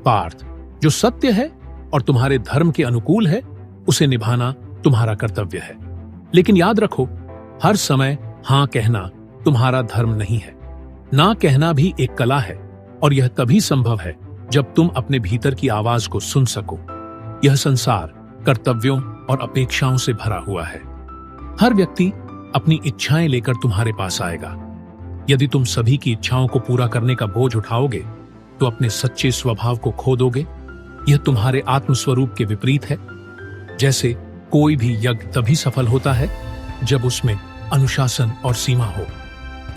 पार्थ, जो सत्य है और तुम्हारे धर्म के अनुकूल है, उसे निभाना तुम्हारा कर्तव्य है। लेकिन याद रखो, हर समय हां कहना तुम्हारा धर्म नहीं है। ना कहना भी एक कला है, और यह तभी संभव है जब तुम अपने भीतर की आवाज को सुन सको। यह संसार कर्तव्यों और अपेक्षाओं से भरा हुआ है। हर व्यक्ति अपनी इच्छाएं लेकर तुम्हारे पास आएगा। यदि तुम सभी की इच्छाओं को पूरा करने का बोझ उठाओगे तो अपने सच्चे स्वभाव को खो दोगे। यह तुम्हारे आत्मस्वरूप के विपरीत है। जैसे कोई भी यज्ञ तभी सफल होता है जब उसमें अनुशासन और सीमा हो।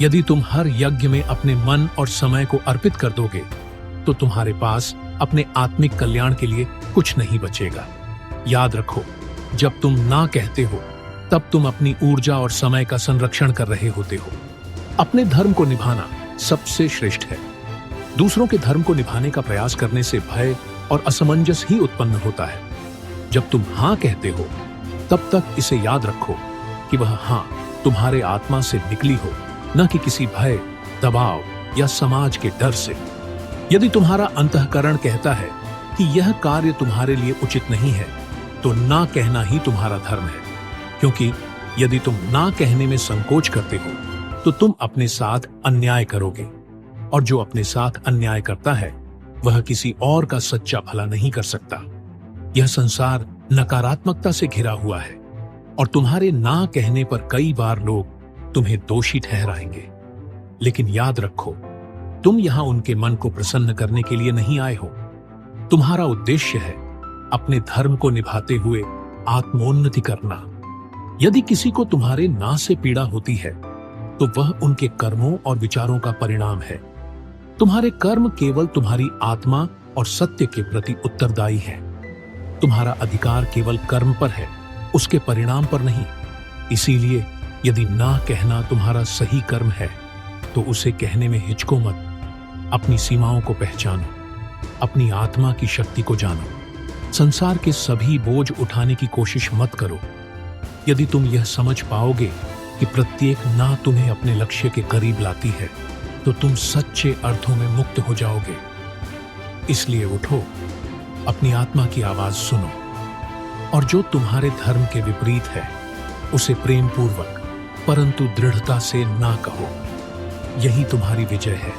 यदि तुम हर यज्ञ में अपने मन और समय को अर्पित कर दोगे तो तुम्हारे पास अपने आत्मिक कल्याण के लिए कुछ नहीं बचेगा। याद रखो, जब तुम ना कहते हो तब तुम अपनी ऊर्जा और समय का संरक्षण कर रहे होते हो। अपने धर्म को निभाना सबसे श्रेष्ठ है। दूसरों के धर्म को निभाने का प्रयास करने से भय और असमंजस ही उत्पन्न होता है। जब तुम हां कहते हो तब तक इसे याद रखो कि वह हां तुम्हारे आत्मा से निकली हो, न कि किसी भय, दबाव या समाज के डर से। यदि तुम्हारा अंतःकरण कहता है कि यह कार्य तुम्हारे लिए उचित नहीं है, तो ना कहना ही तुम्हारा धर्म है। क्योंकि यदि तुम ना कहने में संकोच करते हो तो तुम अपने साथ अन्याय करोगे, और जो अपने साथ अन्याय करता है वह किसी और का सच्चा भला नहीं कर सकता। यह संसार नकारात्मकता से घिरा हुआ है, और तुम्हारे ना कहने पर कई बार लोग तुम्हें दोषी ठहराएंगे। लेकिन याद रखो, तुम यहां उनके मन को प्रसन्न करने के लिए नहीं आए हो। तुम्हारा उद्देश्य है अपने धर्म को निभाते हुए आत्मोन्नति करना। यदि किसी को तुम्हारे ना से पीड़ा होती है तो वह उनके कर्मों और विचारों का परिणाम है। तुम्हारे कर्म केवल तुम्हारी आत्मा और सत्य के प्रति उत्तरदायी हैं। तुम्हारा अधिकार केवल कर्म पर है, उसके परिणाम पर नहीं। इसीलिए यदि ना कहना तुम्हारा सही कर्म है तो उसे कहने में हिचको मत। अपनी सीमाओं को पहचानो, अपनी आत्मा की शक्ति को जानो। संसार के सभी बोझ उठाने की कोशिश मत करो। यदि तुम यह समझ पाओगे कि प्रत्येक ना तुम्हें अपने लक्ष्य के करीब लाती है, तो तुम सच्चे अर्थों में मुक्त हो जाओगे। इसलिए उठो, अपनी आत्मा की आवाज सुनो, और जो तुम्हारे धर्म के विपरीत है उसे प्रेम पूर्वक परंतु दृढ़ता से ना कहो। यही तुम्हारी विजय है।